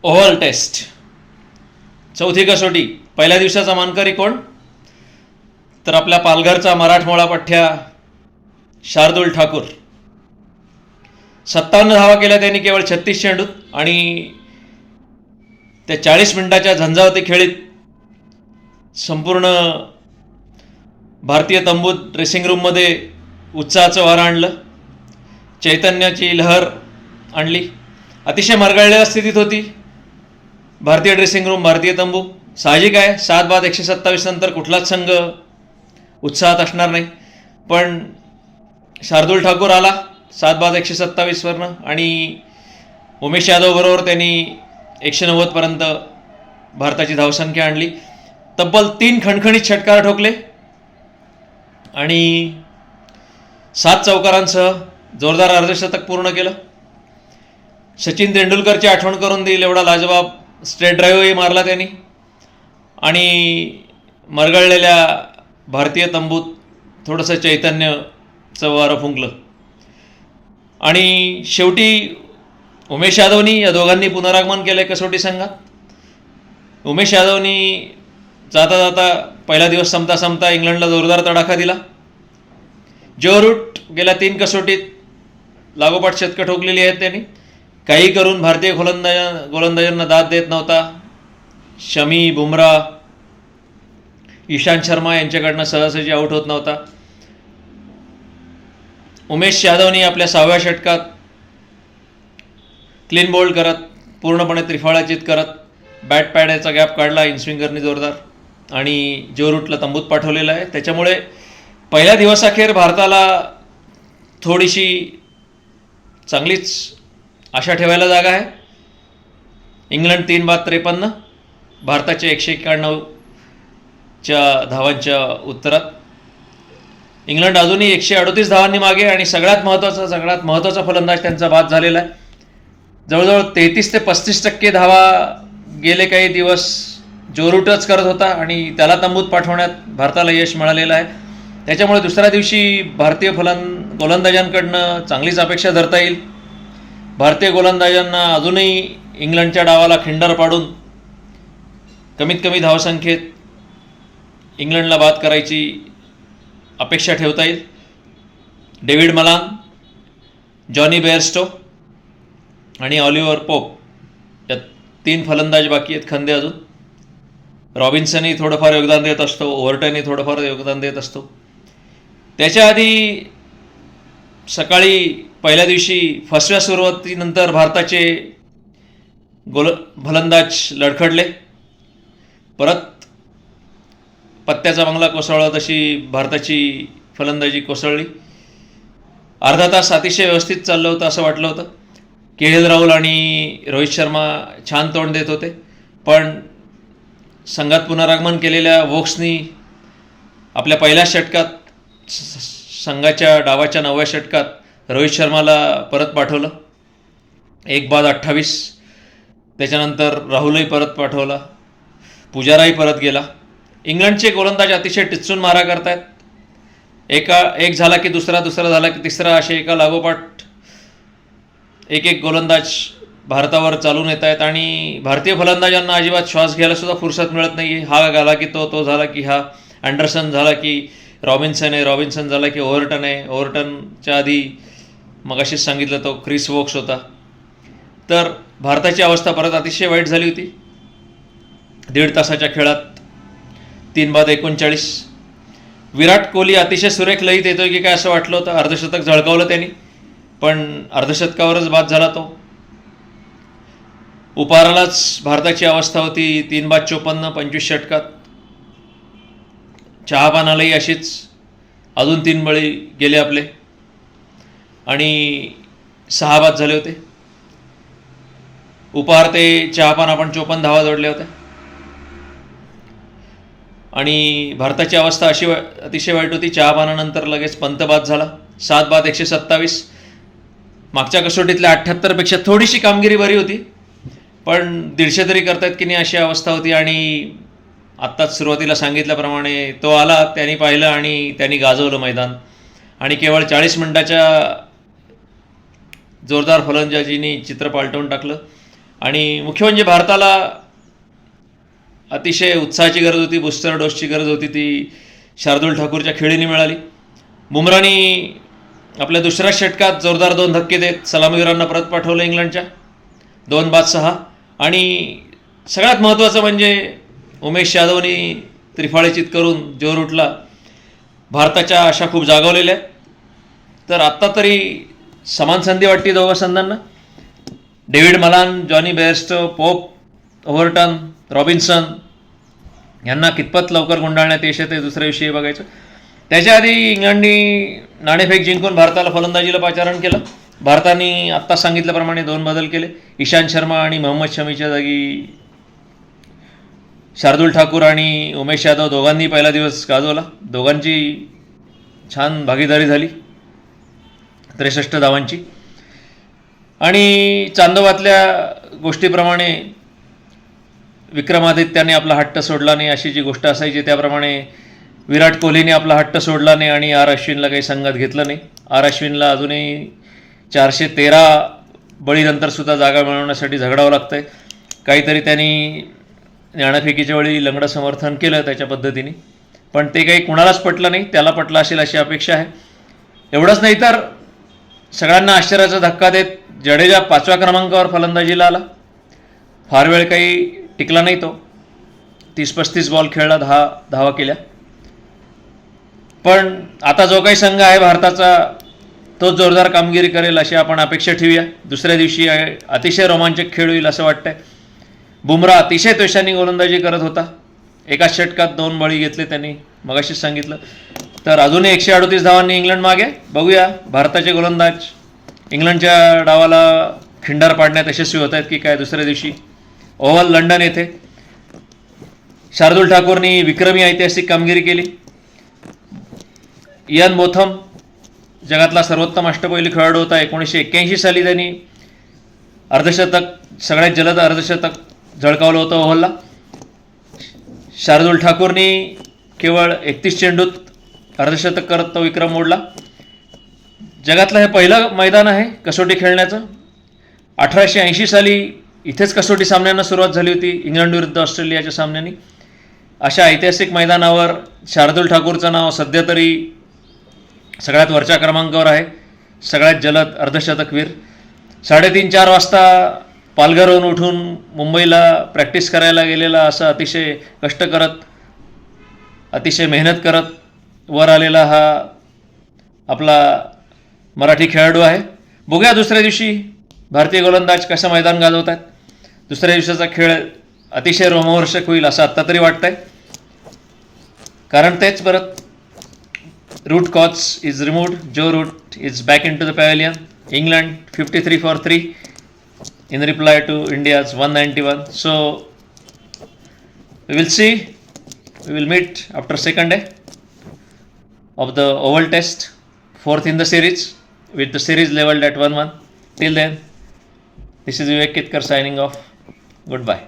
Oval taste चौथी कसोटी पहिल्या दिवसाचा मानकरी कोण? तर आपल्या पालघरचा मराठमोळा पठ्ठ्या शार्दूल ठाकूर. 57 धावा केल्या त्यांनी केवळ 36 चेंडूत आणि त्या 40 मिनिटाच्या झंझावती खेळीत संपूर्ण भारतीय तंबूत ड्रेसिंग रूममध्ये उत्साहाचं वारं आणलं, चैतन्याची लहर आणली. अतिशय मरगळलेल्या स्थितीत होती भारतीय ड्रेसिंग रूम, भारतीय तंबू. साहजिक आहे, 7 बाद 127 नंतर कुठलाच संघ उत्साहात असणार नाही. पण शार्दूल ठाकूर आला 7 बाद 127वरनं आणि उमेश यादव बरोबर त्यांनी 190पर्यंत भारताची धावसंख्या आणली. तब्बल 3 खणखणीत षटकार ठोकले आणि 7 चौकारांसह जोरदार अर्धशतक पूर्ण केलं. सचिन तेंडुलकरची आठवण करून देईल एवढा लाजवाब स्ट्रेट ड्राईव्हही मारला त्यांनी आणि मरगळलेल्या भारतीय तंबूत थोडंसं चैतन्याचं वारं फुंकलं. आणि शेवटी उमेश यादवनी या दोघांनी पुनरागमन केलं आहे कसोटी संघात. उमेश यादवनी जाता जाता पहिला दिवस संपता संपता इंग्लंडला जोरदार तडाखा दिला. जो रूट गेल्या 3 कसोटीत लागोपाठ शतकं ठोकलेली आहेत त्यांनी. काही करून भारतीय गोलंदाजांना दाद देत नव्हता. शमी, बुमराह, ईशांत शर्मा यांच्याकडनं सहजासहजी आऊट होत नव्हता. उमेश यादवनी आपल्या 6व्या षटकात क्लीन बोल्ड करत, पूर्णपणे त्रिफळाचीत करत बॅट पॅडचा गॅप काढला इनस्विंगरनी जोरदार आणि जो रूटला तंबूत पाठवलेला आहे. त्याच्यामुळे पहिल्या दिवसाखेर भारताला थोडीशी चांगलीच आशा ठेवायला जागा आहे. इंग्लंड 3 बाद 53, भारताच्या 191च्या धावांच्या उत्तरात. इंग्लंड अजूनही 138 धावांनी मागे आणि सगळ्यात महत्त्वाचा फलंदाज त्यांचा बाद झालेला आहे. जवळजवळ 33 ते 35% धावा गेले काही दिवस जो रूटच करत होता आणि त्याला तंबूत पाठवण्यात भारताला यश मिळालेलं आहे. त्याच्यामुळे दुसऱ्या दिवशी भारतीय गोलंदाजांकडनं चांगलीच अपेक्षा धरता येईल. भारतीय गोलंदाजांना अजूनही इंग्लंडच्या डावाला खिंडार पाडून कमीत कमी धावसंख्येत इंग्लंडला बाद करायची अपेक्षा ठेवता येईल. डेव्हिड मलान, जॉनी बेअरस्टो आणि ऑलिव्हर पोप या 3 फलंदाज बाकी आहेत खंदे अजून. रॉबिन्सनही थोडंफार योगदान देत असतो, ओव्हर्टनही थोडंफार योगदान देत असतो. त्याच्या आधी सकाळी पहिल्या दिवशी फसव्या सुरुवातीनंतर भारताचे फलंदाज लडखडले. परत पत्त्याचा बंगला कोसळला तशी भारताची फलंदाजी कोसळली. अर्धा तास अतिशय व्यवस्थित चाललं होतं असं वाटलं होतं. के.एल. राहुल आणि रोहित शर्मा छान तोंड देत होते. पण संघात पुनरागमन केलेल्या वोक्सनी आपल्या पहिल्या षटकात संघाच्या डावाच्या 9व्या षटकात रोहित शर्माला परत पाठवलं 1 बाद 28. त्याच्यानंतर राहुलही परत पाठवला, पुजाराही परत गेला. इंग्लंडचे गोलंदाज अतिशय टिचून मारा करतायत. एक झाला की दुसरा झाला की तिसरा असे एका लागोपाठ एक गोलंदाज भारतावर चालून येत आहेत आणि भारतीय फलंदाजांना अजिबात श्वास घ्यायला सुद्धा फुरसत मिळत नाही. हा झाला की तो झाला की हा, अँडरसन झाला की रॉबिन्सन झाला की ओव्हर्टनच्या आधी मगाशीच सांगितलं तो क्रिस वोक्स होता. तर भारताची अवस्था परत अतिशय वाईट झाली होती. 1.5 तासाच्या खेळात 3 बाद 39. विराट कोहली अतिशय सुरेख लयीत येतोय की काय असं वाटलं होतं. अर्धशतक झळकावलं त्यांनी, पण अर्धशतकावरच बाद झाला तो. उपारालाच भारताची अवस्था होती 3 बाद 54 25 षटकात. चहापानालाही अशीच अजून 3 बळी गेले आपले आणि 6 बाद झाले होते. उपार ते चहापान आपण 54 धावा जोडल्या होत्या आणि भारताची अवस्था अशी अतिशय वाईट होती. चहापानानंतर लगेच पंत बाद झाला 7 बाद 127. मागच्या कसोटीतल्या 78पेक्षा थोडीशी कामगिरी बरी होती, पण 150 तरी करतायत की नाही अशी अवस्था होती. आणि आत्ताच सुरुवातीला सांगितल्याप्रमाणे तो आला, त्यांनी पाहिलं आणि त्यांनी गाजवलं मैदान आणि केवळ 40 मिनिटाच्या जोरदार फलंदाजीने चित्र पालटवून टाकलं आणि मुख्य म्हणजे भारताला अतिशय उत्साहाची गरज होती, बूस्टर डोसची गरज होती, ती शार्दूल ठाकूरच्या खेळीने मिळाली. बुमरानी आपल्या दुसऱ्या षटकात जोरदार 2 धक्के देत सलामीवीरांना परत पाठवलं इंग्लंडच्या 2 बाद 6. आणि सगळ्यात महत्त्वाचं म्हणजे उमेश यादवनी त्रिफाळीचित करून जो रूटला भारताच्या आशा खूप जागवलेल्या आहेत. तर आत्ता तरी समान संधी वाटते दोघा संघांना. डेव्हिड मलान, जॉनी बेअरस्टो, पोप, ओव्हरटन, रॉबिन्सन यांना कितपत लवकर गुंडाळण्यात यश येते दुसऱ्या विषयी बघायचं. त्याच्या आधी इंग्लंडनी नाणेफेक जिंकून भारताला फलंदाजीला पाचारण केलं. भारताने आत्ता सांगितल्याप्रमाणे 2 बदल केले. इशांत शर्मा आणि मोहम्मद शमीच्या जागी शार्दूल ठाकूर आणि उमेश यादव दोघांनी पहिला दिवस गाजवला. दोघांची छान भागीदारी झाली 63 धावांची. आणि चांदोबातल्या गोष्टीप्रमाणे विक्रमादित्याने आपला हट्ट सोडला नाही अशी जी गोष्ट असायची, त्याप्रमाणे विराट कोहलीने आपला हट्ट सोडला नाही आणि आर अश्विनला काही संघात घेतलं नाही. आर अश्विनला अजूनही 413 बळीनंतरसुद्धा जागा मिळवण्यासाठी झगडावं लागतं आहे. काहीतरी त्यांनी नाणेफेकीच्या वेळी लंगडं समर्थन केलं त्याच्या पद्धतीने, पण ते काही कुणालाच पटलं नाही. त्याला पटलं असेल अशी अपेक्षा आहे. एवढंच नाही तर सगळ्यांना आश्चर्याचा धक्का देत जडेजा 5व्या क्रमांकावर फलंदाजीला आला. फार वेळ काही टिकला नाही तो. 30-35 बॉल खेळला, 10 धावा केल्या. पण आता जो काही संघ आहे भारताचा तोच जोरदार कामगिरी करेल अशी आपण अपेक्षा ठेवूया. दुसऱ्या दिवशी अतिशय रोमांचक खेळ होईल असं वाटतंय. बुमरा अतिशय त्वेषाने गोलंदाजी करत होता. एकाच षटकात 2 बळी घेतले त्यांनी, मगाशीच सांगितलं. तर अजूनही 138 धावांनी इंग्लंड मागे. बघूया भारताचे गोलंदाज इंग्लंडच्या डावाला खिंडार पाडण्यात यशस्वी होत आहेत की काय. दुसऱ्या दिवशी ओव्हल लंडन येथे शार्दूल ठाकूरनी विक्रमी ऐतिहासिक कामगिरी केली. इयान बोथम जगातला सर्वोत्तम अष्टपैलू खेळाडू होता. 1981 साली त्यांनी अर्धशतक, सगळ्यात जलद अर्धशतक झळकावलं होतं ओव्हलला. शार्दूल ठाकूरनी केवळ 31 चेंडूत अर्धशतक करत तो विक्रम मोडला. जगातलं हे पहिलं मैदान आहे कसोटी खेळण्याचं. 1880 साली इथेच कसोटी सामन्यांना सुरुवात झाली होती, इंग्लंड विरुद्ध ऑस्ट्रेलियाच्या सामन्यांनी. अशा ऐतिहासिक मैदानावर शार्दूल ठाकूरचं नाव सध्या तरी सगळ्यात वरच्या क्रमांकावर आहे. सगळ्यात जलद अर्धशतकवीर. 3:30-4 वाजता पालघरहून उठून मुंबईला प्रॅक्टिस करायला गेलेला, असा अतिशय कष्ट करत, अतिशय मेहनत करत वर आलेला हा आपला मराठी खेळाडू आहे. बघूया दुसऱ्या दिवशी भारतीय गोलंदाज कसं मैदान गाजवतात. दुसऱ्या दिवसाचा खेळ अतिशय रोमहर्षक होईल असं आत्ता तरी वाटतंय. कारण तेच परत रूट कॉच इज रिमूव्ड. जो Root is back in to the pavilion. England 53 for 3 in reply to India's 191. So we will see. We will meet after second day of the Oval Test, 4th in the series, with the series leveled at 1-1. Till then, this is Vivek Kitkar signing off. Goodbye.